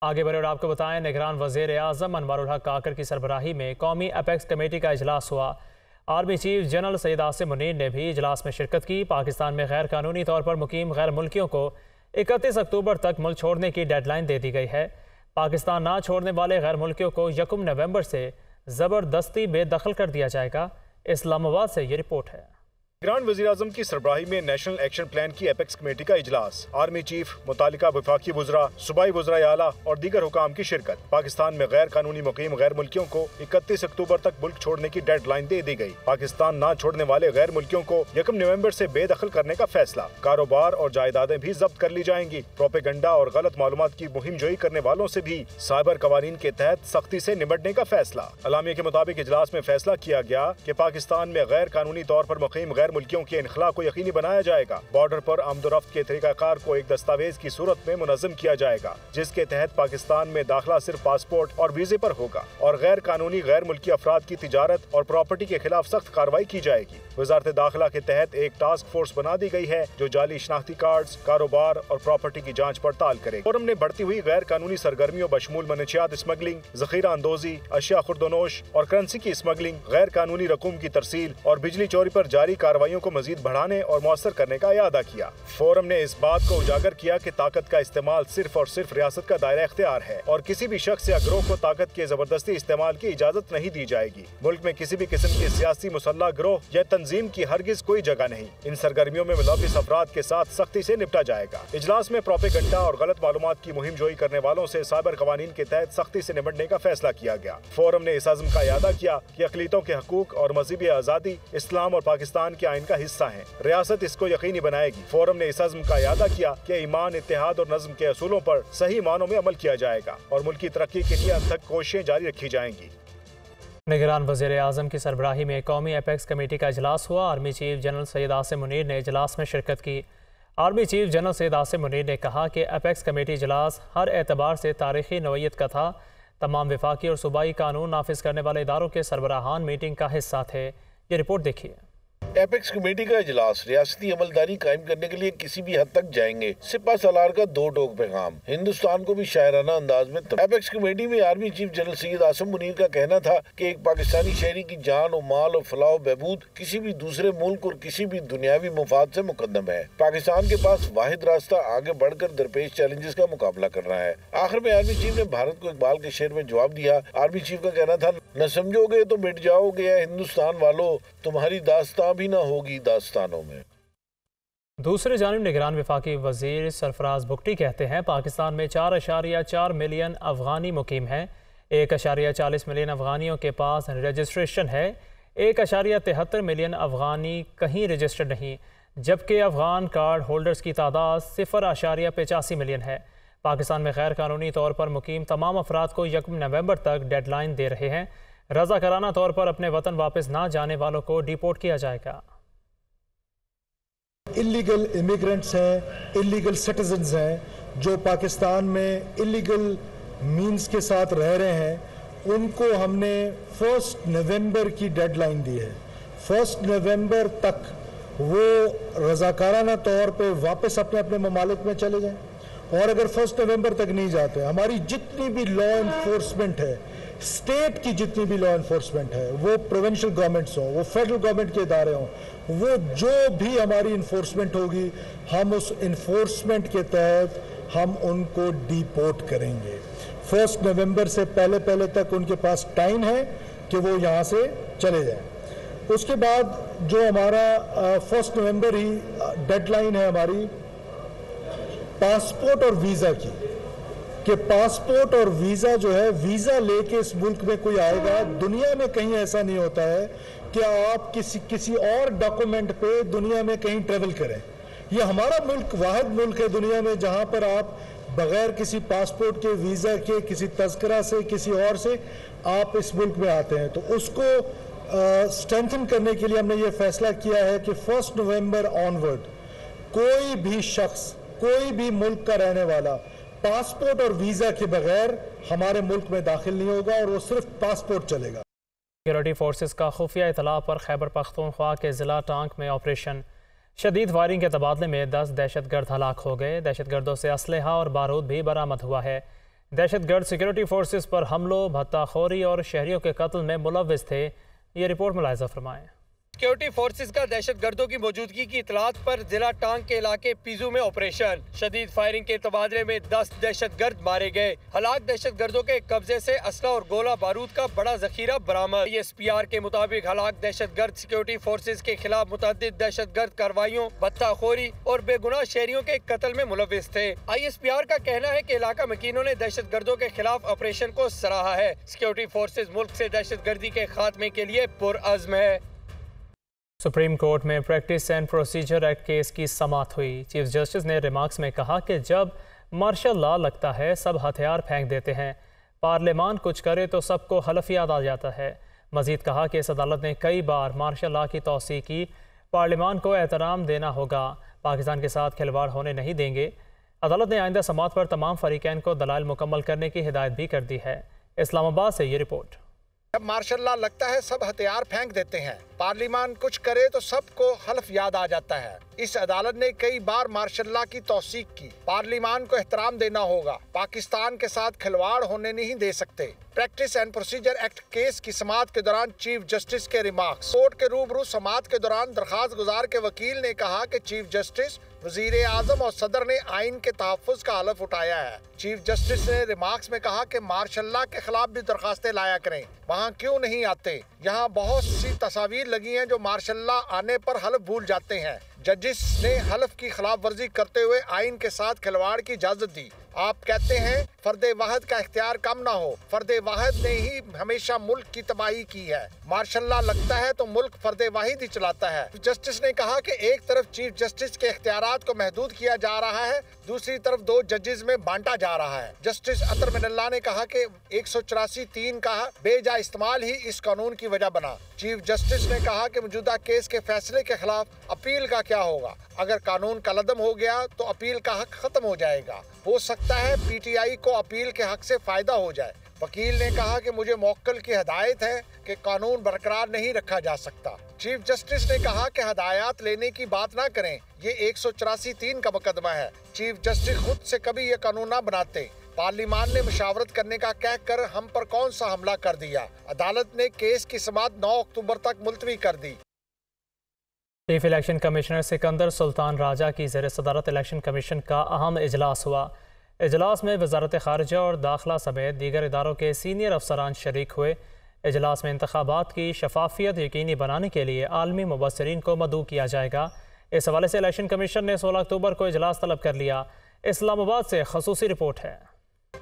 आगे बढ़े और आपको बताएं, निगरान वज़ीर आज़म अनवारुल हक काकर की सरबराही में कौमी अपेक्स कमेटी का इजलास हुआ। Army chief general Syed Asim Munir ने भी इजलास में शिरकत की। पाकिस्तान में गैर कानूनी तौर पर मुकीम गैर मुल्कियों को 31 अक्टूबर तक मुल्क छोड़ने की डेडलाइन दे दी गई है। पाकिस्तान ना छोड़ने वाले गैर मुल्कियों को 1 नवंबर से ज़बरदस्ती बेदखल कर दिया जाएगा। इस्लामाबाद से ये रिपोर्ट है। निगरान वज़ीर-ए-आज़म की सरबराही में नेशनल एक्शन प्लान की एपेक्स कमेटी का इजलास। आर्मी चीफ, मुतालिका वफाकी वुज़रा, सूबाई वुज़रा आला और दीगर हुकाम की शिरकत। पाकिस्तान में गैर कानूनी मुकीम गैर मुल्कियों को 31 अक्टूबर तक मुल्क छोड़ने की डेडलाइन दे दी गई। पाकिस्तान ना छोड़ने वाले गैर मुल्कियों को 1 नवंबर से बेदखल करने का फैसला। कारोबार और जायदादें भी जब्त कर ली जाएंगी। प्रोपेगंडा और गलत मालूमात की मुहिम जोई करने वालों से भी साइबर कवानीन के तहत सख्ती से निपटने का फैसला। अलामिया के मुताबिक इजलास में फैसला किया गया कि पाकिस्तान में गैर कानूनी तौर पर मुकीम गैर मुल्कियों के इनखला को यकीनी बनाया जाएगा। बॉर्डर पर आमदोरफ्त के तरीकाकार को एक दस्तावेज की सूरत में मुनज़्ज़म किया जाएगा, जिसके तहत पाकिस्तान में दाखिला सिर्फ पासपोर्ट और वीजे पर होगा और गैर कानूनी गैर मुल्की अफराद की तिजारत और प्रॉपर्टी के खिलाफ सख्त कार्रवाई की जाएगी। वजारत दाखिला के तहत एक टास्क फोर्स बना दी गई है जो जाली शनाख्ती कार्ड्स, कारोबार और प्रॉपर्टी की जाँच पड़ताल करेगी। फोरम ने बढ़ती हुई गैर कानूनी सरगर्मियों बशमूल मनशियात स्मगलिंग, जखीरा अंदोजी, अशिया खुर्दोनोश और करेंसी की स्मगलिंग, गैर कानूनी रकूम की तरसील और बिजली चोरी पर जारी कार्रवाइयों को मजीद बढ़ाने और मौसर करने का इरादा किया। फोरम ने इस बात को उजागर किया कि ताकत का इस्तेमाल सिर्फ और सिर्फ रियासत का दायरा इख्तियार है और किसी भी शख्स या गिरोह को ताकत के जबरदस्ती इस्तेमाल की इजाजत नहीं दी जाएगी। मुल्क में किसी भी किस्म की सियासी मुसल्लह गिरोह या तंजीम की हरगिज कोई जगह नहीं। इन सरगर्मियों में मुलविस अफराद के साथ सख्ती से निपटा जाएगा। इजलास में प्रोपेगंडा और गलत मालूमात की मुहिम जोई करने वालों से साइबर कवानीन के तहत सख्ती से निपटने का फैसला किया गया। फोरम ने इस अज़्म का इरादा किया कि अक़लियतों के हकूक और मज़हबी आज़ादी इस्लाम और पाकिस्तान के आइन का हिस्सा है। रियासत इसको यकीनी बनाएगी। फोरम ने इस अज़्म का इरादा किया कि ईमान, इत्तेहाद और नज़्म के असूलों पर सही मानों में अमल किया जाएगा और मुल्की तरक्की के लिए अनथक कोशिशें जारी रखी जाएंगी। निगरान वज़ीर आज़म की सरबराही में कौमी अपेक्स कमेटी का इजलास हुआ। Army chief general Syed Asim Munir ने इजलास में शिरकत की। Army chief general Syed Asim Munir ने कहा कि अपेक्स कमेटी इजलास हर एतबार से तारीखी नौयत का था। तमाम वफाकी और सूबाई कानून नाफिज करने वाले इदारों के सरबराहान मीटिंग का हिस्सा थे। ये रिपोर्ट देखिए। एपेक्स कमेटी का इजलास रियासती अमलदारी कायम करने के लिए किसी भी हद तक जाएंगे। सिपा सलार का 2 टोक पैगाम, हिंदुस्तान को भी शायराना अंदाज में। एपेक्स कमेटी में army chief general Syed Asim Munir का कहना था कि एक पाकिस्तानी शहरी की जान और माल और फलाह बहबूद किसी भी दूसरे मुल्क और किसी भी दुनियावी मुफाद से मुकद्दम है। पाकिस्तान के पास वाहिद रास्ता आगे बढ़कर दरपेश चैलेंजेस का मुकाबला करना है। आखिर में आर्मी चीफ ने भारत को इकबाल के शेर में जवाब दिया। आर्मी चीफ का कहना था, न समझोगे तो मिट जाओगे हिंदुस्तान वालों, तुम्हारी दास्तां भी ना होगी दास्तानों में। दूसरी जानिब निगरान वफाकी वजीर सरफराज बुगटी कहते हैं पाकिस्तान में 4.4 मिलियन अफगानी मुकीम हैं। 1.40 मिलियन अफगानियों के पास रजिस्ट्रेशन है। 1.73 मिलियन अफगानी कहीं रजिस्टर्ड नहीं, जबकि अफगान कार्ड होल्डर्स की तादाद 0.85 मिलियन है। पाकिस्तान में गैर कानूनी तौर पर मुकीम तमाम अफराद को 1 नवंबर तक डेडलाइन दे रहे हैं। रज़ाकाराना तौर पर अपने वतन वापस ना जाने वालों को डिपोर्ट किया जाएगा। इलीगल इमिग्रेंट्स हैं, इलीगल सिटीजन्स हैं, जो पाकिस्तान में इलीगल मींस के साथ रह रहे हैं, उनको हमने 1 नवंबर की डेडलाइन दी है। 1 नवंबर तक वो रज़ाकाराना तौर पे वापस अपने अपने ममालिक में चले जाएं। और अगर 1 नवंबर तक नहीं जाते, हमारी जितनी भी लॉ इन्फोर्समेंट है, स्टेट की जितनी भी लॉ इन्फोर्समेंट है, वो प्रोविंशियल गवर्नमेंट्स हों, वो फेडरल गवर्नमेंट के इदारे हों, वो जो भी हमारी इन्फोर्समेंट होगी, हम उस इन्फोर्समेंट के तहत हम उनको डिपोर्ट करेंगे। 1 नवंबर से पहले तक उनके पास टाइम है कि वो यहाँ से चले जाएं। उसके बाद जो हमारा 1 नवंबर ही डेडलाइन है हमारी पासपोर्ट और वीज़ा की, कि पासपोर्ट और वीज़ा जो है, वीज़ा लेके इस मुल्क में कोई आएगा, दुनिया में कहीं ऐसा नहीं होता है कि आप किसी और डॉक्यूमेंट पे दुनिया में कहीं ट्रेवल करें। ये हमारा मुल्क वाहिद मुल्क है दुनिया में जहां पर आप बगैर किसी पासपोर्ट के, वीज़ा के, किसी तज़किरा से, किसी और से आप इस मुल्क में आते हैं। तो उसको स्ट्रेंथन करने के लिए हमने ये फैसला किया है कि 1 नवंबर ऑनवर्ड कोई भी शख्स, कोई भी मुल्क का रहने वाला पासपोर्ट और वीज़ा के बगैर हमारे मुल्क में दाखिल नहीं होगा और वो सिर्फ पासपोर्ट चलेगा। सिक्योरिटी फोर्सेस का खुफिया इतला पर खैबर पख्तूनख्वा के ज़िला टांक में ऑपरेशन। शदीद फायरिंग के तबादले में 10 दहशतगर्द हलाक हो गए। दहशतगर्दों से असलहा और बारूद भी बरामद हुआ है। दहशतगर्द सिक्योरिटी फोर्सेस पर हमलों, भत्ताखोरी और शहरियों के कत्ल में मुलव्विस थे। ये रिपोर्ट मुलाहिजा फरमाएं। सिक्योरिटी फोर्सेस का दहशतगर्दों की मौजूदगी की इतलात पर जिला टांग के इलाके पीजू में ऑपरेशन। शदीद फायरिंग के तबादले में 10 दहशतगर्द मारे गए। हलाक दहशतगर्दों के कब्जे से असला और गोला बारूद का बड़ा जखीरा बरामद। ISPR के मुताबिक हलाक दहशतगर्द सिक्योरिटी फोर्सेस के खिलाफ मुतअद्दिद दहशतगर्द कार्रवाइयों, भत्ताखोरी और बेगुनाह शहरियों के कत्ल में मुलव्विस थे। ISPR का कहना है कि इलाका मकीनों ने दहशतगर्दों के खिलाफ ऑपरेशन को सराहा है। सिक्योरिटी फोर्सेस मुल्क से दहशतगर्दी के खात्मे के लिए पुरअज़्म है। सुप्रीम कोर्ट में practice and procedure act case की समाअत हुई। चीफ जस्टिस ने रिमार्क्स में कहा कि जब मार्शल लॉ लगता है सब हथियार फेंक देते हैं, पार्लियामान कुछ करे तो सबको हलफ याद आ जाता है। मजीद कहा कि इस अदालत ने कई बार मार्शल लॉ की तौसीह की, पार्लियामान को एहतराम देना होगा, पाकिस्तान के साथ खिलवाड़ होने नहीं देंगे। अदालत ने आइंदा समाअत पर तमाम फरीकैन को दलाइल मुकम्मल करने की हिदायत भी कर दी है। इस्लामाबाद से ये रिपोर्ट। जब मार्शल लॉ लगता है सब हथियार फेंक देते हैं, पार्लियामान कुछ करे तो सबको हल्फ याद आ जाता है। इस अदालत ने कई बार मार्शल लॉ की तौसीक की, पार्लियामान को एहतराम देना होगा, पाकिस्तान के साथ खिलवाड़ होने नहीं दे सकते। Practice and procedure act case की समाअत के दौरान चीफ जस्टिस के रिमार्क्स। कोर्ट के रूबरू समाअत के दौरान दरखास्त गुजार के वकील ने कहा कि चीफ जस्टिस, वजीर आजम और सदर ने आइन के तहफ़्फ़ुज़ का हलफ उठाया है। चीफ जस्टिस ने रिमार्क्स में कहा कि मार्शल लॉ के खिलाफ भी दरखास्तें लाया करें, वहाँ क्यों नहीं आते। यहाँ बहुत सी तस्वीर लगी हैं जो मार्शल लॉ आने पर हलफ भूल जाते हैं। जजिस ने हलफ की खिलाफ वर्जी करते हुए आइन के साथ खिलवाड़ की इजाजत दी। आप कहते हैं फर्दे वाहिद का इख्तियार कम ना हो, फर्दे वाहिद ने ही हमेशा मुल्क की तबाही की है। मार्शल लॉ लगता है तो मुल्क फर्दे वाहिद ही चलाता है। जस्टिस ने कहा कि एक तरफ चीफ जस्टिस के इख्तियारात को महदूद किया जा रहा है, दूसरी तरफ 2 जजेस में बांटा जा रहा है। जस्टिस अतर मिनल्ला ने कहा कि 184(3) का बेजा इस्तेमाल ही इस कानून की वजह बना। चीफ जस्टिस ने कहा कि मौजूदा केस के फैसले के खिलाफ अपील का क्या होगा। अगर कानून कलअदम हो गया तो अपील का हक खत्म हो जाएगा। हो सकता है PTI को अपील के हक से फायदा हो जाए। वकील ने कहा कि मुझे मौक्कल की हदायत है कि कानून बरकरार नहीं रखा जा सकता। चीफ जस्टिस ने कहा कि हदायत लेने की बात ना करें, ये 184(3) का मुकदमा है। चीफ जस्टिस खुद से कभी ये कानून ना बनाते। पार्लियामान ने मुशावरत करने का कहकर हम पर कौन सा हमला कर दिया। अदालत ने केस की समाअत 9 अक्टूबर तक मुलतवी कर दी। Chief election commissioner Sikandar Sultan Raja की ज़ेर सदारत इलेक्शन कमीशन का अहम इजलास हुआ। इजलास में वजारत खारजा और दाखिला समेत दीगर इदारों के सीनियर अफसरान शरीक हुए। इजलास में इंतखाबात की शफाफियत यकीनी बनाने के लिए आलमी मुबस्सिरीन को मदऊ किया जाएगा। इस हवाले से इलेक्शन कमीशन ने 16 अक्टूबर को इजलास तलब कर लिया। इस्लामाबाद से खसूसी रिपोर्ट है।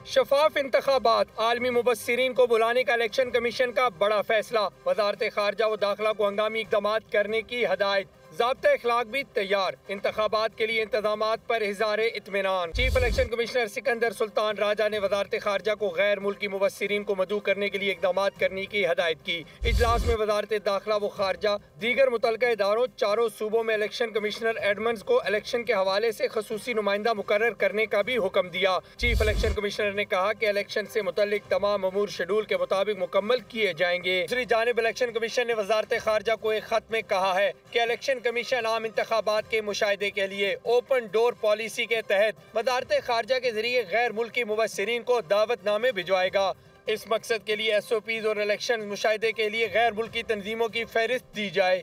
शफाफ इंतखाबात, आलमी मुबस्सिरीन को बुलाने का इलेक्शन कमीशन का बड़ा फैसला। वजारत खारजा व दाखिला को हंगामी इक़दामात करने की हदायत। ज़ाब्ता इखलाक भी तैयार। इंतखाबात के लिए इंतजामात पर इज़हार इत्मीनान। Chief election commissioner Sikandar Sultan Raja ने वजारत खारजा को गैर मुल्की मुबस्सिरीन को मदऊ करने के लिए इक़दामात करने की हदायत की। इजलास में वजारत दाखिला व खारजा, दीगर मुतल्लिका इदारों, चारों सूबों में इलेक्शन कमिश्नर एडमंड्स को इलेक्शन के हवाले से खसूसी नुमाइंदा मुकर्रर करने का भी हुक्म दिया। चीफ इलेक्शन कमिश्नर ने कहा कि इलेक्शन से मुतल्लिक तमाम अमूर शेड्यूल के मुताबिक मुकम्मल किए जाएंगे। दूसरी जानिब इलेक्शन कमीशन ने वजारत खारजा को एक खत में कहा है कि इलेक्शन कमीशन आम इंतखाबात के मुशाहिदे के लिए ओपन डोर पॉलिसी के तहत वजारत खारजा के जरिए गैर मुल्की मुबस्सिरीन को दावतनामे भिजवाएगा। इस मकसद के लिए SOPs और इलेक्शन मुशाहिदे के लिए गैर मुल्की तंजीमों की फहरिस्त दी जाए।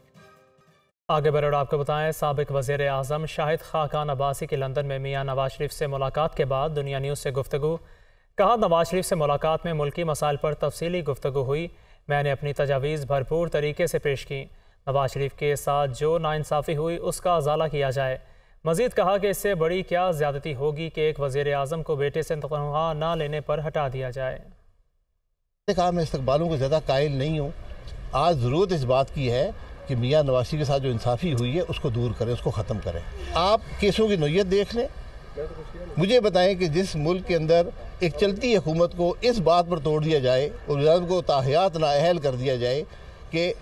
आगे बढ़ आपको बताएं, साबिक वज़ीर आज़म शाहिद खाकान अब्बासी की लंदन में मियाँ नवाज शरीफ से मुलाकात के बाद दुनिया न्यूज़ से गुफ्तगू। कहा, नवाज शरीफ से मुलाकात में मुल्की मसाइल पर तफसीली गुफ्तगू हुई। मैंने अपनी तजावीज़ भरपूर तरीके से पेश की। नवाज शरीफ के साथ जो नाइंसाफ़ी हुई उसका अजाला किया जाए। मज़ीद कहा कि इससे बड़ी क्या ज़्यादती होगी कि एक वज़ीर आज़म को बेटे से तनख्वाह न लेने पर हटा दिया जाए। कहा, मैं इस्तकबालों को ज़्यादा कायल नहीं हूँ। आज ज़रूरत इस बात की है कि मियाँ नवाज शरीफ के साथ जो इंसाफ़ी हुई है उसको दूर करें, उसको ख़त्म करें। आप केसों की नोयत देख लें। मुझे बताएं कि जिस मुल्क के अंदर एक चलती हुकूमत को इस बात पर तोड़ दिया जाए और वज़ारत को ताहियात नाअहल कर दिया जाए कि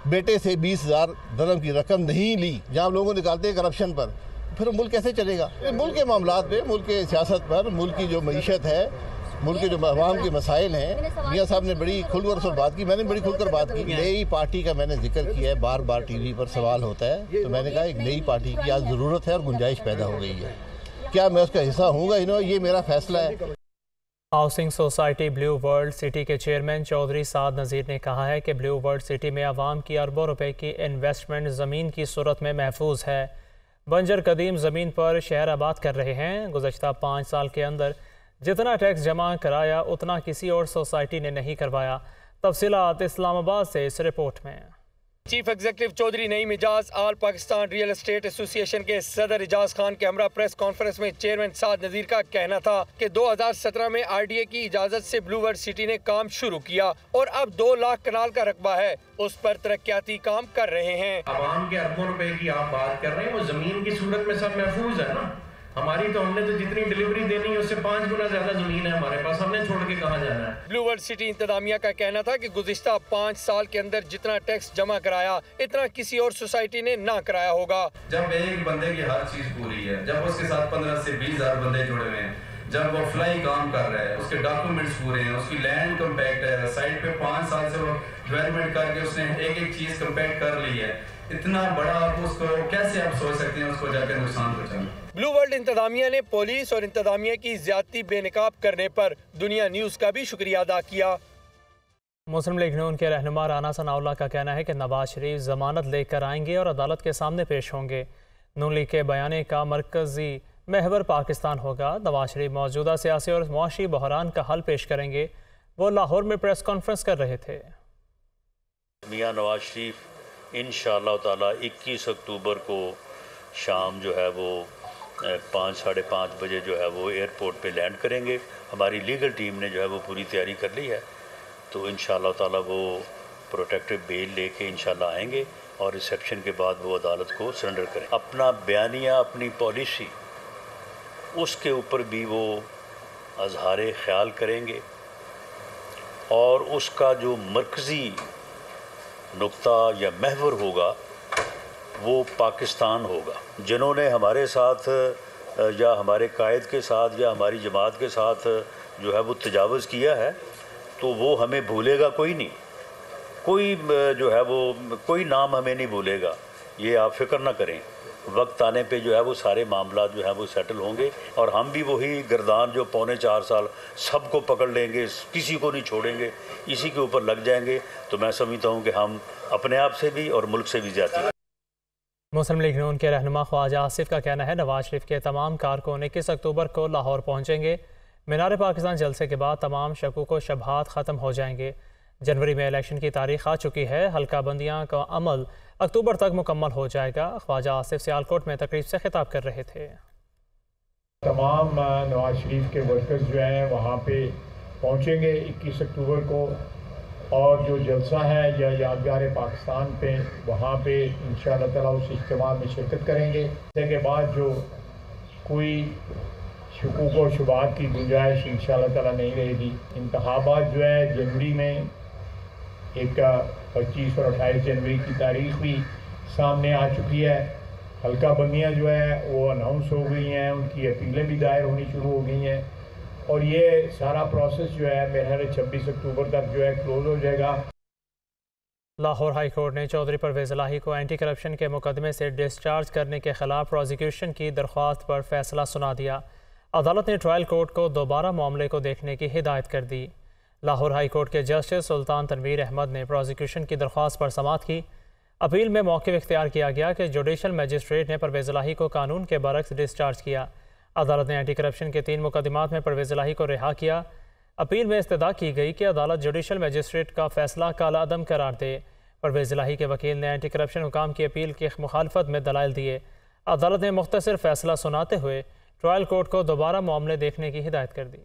बेटे से 20,000 दरम की रकम नहीं ली, जहाँ लोगों निकालते हैं करप्शन पर, फिर मुल्क कैसे चलेगा। मुल्क के मामलात पे, मुल्क के सियासत पर, मुल्क की जो मईशत है, मुल्क के जो अवाम के मसाइल हैं, मियाँ साहब ने बड़ी खुलकर से बात की, मैंने बड़ी खुलकर बात की। नई पार्टी का मैंने जिक्र किया है, बार बार TV पर सवाल होता है, तो मैंने कहा एक नई पार्टी की आज ज़रूरत है और गुंजाइश पैदा हो गई है। क्या मैं उसका हिस्सा हूँगा? ये मेरा फैसला है। Housing society blue world city के चेयरमैन चौधरी साद नज़ीर ने कहा है कि ब्लू वर्ल्ड सिटी में आवाम की अरबों रुपए की इन्वेस्टमेंट ज़मीन की सूरत में महफूज है। बंजर कदीम ज़मीन पर शहर आबाद कर रहे हैं। गुज़श्ता 5 साल के अंदर जितना टैक्स जमा कराया उतना किसी और सोसाइटी ने नहीं करवाया। तफसीलात इस्लामाबाद से इस रिपोर्ट में। Chief executive Chaudhry Naeem Ijaz all Pakistan real estate association के सदर इजाज खान के हमरा प्रेस कॉन्फ्रेंस में चेयरमैन साद नज़ीर का कहना था कि 2017 में RDA की इजाजत से ब्लू वर्ल्ड सिटी ने काम शुरू किया और अब 2 लाख कनाल का रकबा है, उस पर तरक्याती काम कर रहे हैं। आवाम के अरबों रुपए की आप बात कर रहे हैं, वो जमीन की सूरत में सब महफूज है ना। हमारी तो हमने तो जितनी डिलीवरी देनी है उससे 5 गुना ज्यादा जमीन है हमारे पास, हमने छोड़ के कहाँ जाना है। ब्लू वर्ल्ड सिटी इंतजामिया का कहना था कि गुज़िश्ता 5 साल के अंदर जितना टैक्स जमा कराया इतना किसी और सोसाइटी ने ना कराया होगा। जब एक बंदे की हर चीज पूरी है, जब उसके साथ 15 से 20 हजार बंदे जुड़े हुए हैं, जब वो फ्लाई काम कर रहा है, उसके डॉक्यूमेंट्स पूरे हैं, उसकी लैंड कम्पैक्ट है, साइड पे 5 साल से वो डेवलपमेंट करके उसने एक चीज कम्पैक्ट कर ली है, इतना बड़ा आप उसको कैसे आप सोच सकते हैं उसको जाकर नुकसान पहुंचाना। ब्लू वर्ल्ड इंतजामिया ने पुलिस और इंतजामिया की ज्यादती बेनकाब करने पर दुनिया न्यूज का भी शुक्रिया अदा किया। मुस्लिम लीग नून के रहनुमा राना सनाउल्लाह का कहना है कि नवाज शरीफ जमानत लेकर आएंगे और अदालत के सामने पेश होंगे। नून लीग के बयाने का मरकजी महवर पाकिस्तान होगा। नवाज शरीफ मौजूदा सियासी और मुआशी बहरान का हल पेश करेंगे। वो लाहौर में प्रेस कॉन्फ्रेंस कर रहे थे। मियां नवाज शरीफ इंशाअल्लाह ताला 21 अक्टूबर को शाम जो है वो 5 साढ़े 5 बजे जो है वो एयरपोर्ट पे लैंड करेंगे। हमारी लीगल टीम ने जो है वो पूरी तैयारी कर ली है, तो इंशाअल्लाह ताला वो प्रोटेक्टिव बेल लेके इंशाअल्लाह आएंगे और रिसेप्शन के बाद वो अदालत को सरेंडर करें। अपना बयानिया, अपनी पॉलिसी, उसके ऊपर भी वो अजहार ख्याल करेंगे और उसका जो मरकज़ी नुक्ता या महवर होगा वो पाकिस्तान होगा। जिन्होंने हमारे साथ या हमारे कायद के साथ या हमारी जमात के साथ जो है वो तजावुज़ किया है, तो वो हमें भूलेगा कोई नहीं, कोई जो है वो कोई नाम हमें नहीं भूलेगा, ये आप फिक्र ना करें। वक्त आने पे जो है वो सारे मामला जो है वो सेटल होंगे और हम भी वही गर्दान जो 4.25 साल सबको पकड़ लेंगे, किसी को नहीं छोड़ेंगे, इसी के ऊपर लग जाएंगे। तो मैं समझता हूँ कि हम अपने आप से भी और मुल्क से भी ज्यादा। मुस्लिम लीग नून के रहनुमा ख्वाजा आसिफ का कहना है नवाज शरीफ के तमाम कारकुन 21 अक्टूबर को लाहौर पहुँचेंगे। मीनार पाकिस्तान जलसे के बाद तमाम शकूक व शबहात ख़त्म हो जाएंगे। जनवरी में इलेक्शन की तारीख आ चुकी है। हल्का बंदियाँ का अमल अक्टूबर तक मुकम्मल हो जाएगा। ख्वाजा आसिफ सियालकोट में तकरीब से खिताब कर रहे थे। तमाम नवाज शरीफ के वर्कर्स जो हैं वहाँ पे पहुँचेंगे 21 अक्टूबर को, और जो जलसा है या यादगार पाकिस्तान पे वहाँ पे इंशाअल्लाह ताला उस इज्तिमा में शिरकत करेंगे। इसके बाद जो कोई शुकूक और शुबात की गुंजाइश इंशाअल्लाह ताला नहीं रहेगी। इंतखाबात जो है जनवरी में, एक 25 और 28 जनवरी की तारीख भी सामने आ चुकी है। हल्का बंदियाँ जो है वो अनाउंस हो गई हैं, उनकी अपीलें भी दायर होनी शुरू हो गई हैं और ये सारा प्रोसेस जो है मेरे ख्याल 26 अक्टूबर तक जो है क्लोज हो जाएगा। लाहौर हाई कोर्ट ने चौधरी परवेज़ इलाही को एंटी करप्शन के मुकदमे से डिस्चार्ज करने के खिलाफ प्रोसिक्यूशन की दरख्वास्त पर फैसला सुना दिया। अदालत ने ट्रायल कोर्ट को दोबारा मामले को देखने की हिदायत कर दी। लाहौर हाई कोर्ट के जस्टिस सुल्तान तनवीर अहमद ने प्रोसिक्यूशन की दरख्वास्त पर समाअत की। अपील में मौक़िफ़ इख्तियार किया गया कि जुडिशल मजिस्ट्रेट ने परवेज़ इलाही को कानून के बरक्स डिस्चार्ज किया। अदालत ने एंटी करप्शन के 3 मुकदमात में परवेज़ इलाही को रिहा किया। अपील में इस्तदा की गई कि अदालत जुडिशल मजिस्ट्रेट का फैसला कालाअदम करार दे। परवेज़ इलाही के वकील ने एंटी करप्शन हुकाम की अपील की मुखालफत में दलाइल दिए। अदालत ने मुख्तसर फैसला सुनाते हुए ट्रायल कोर्ट को दोबारा मामले देखने की हिदायत कर दी।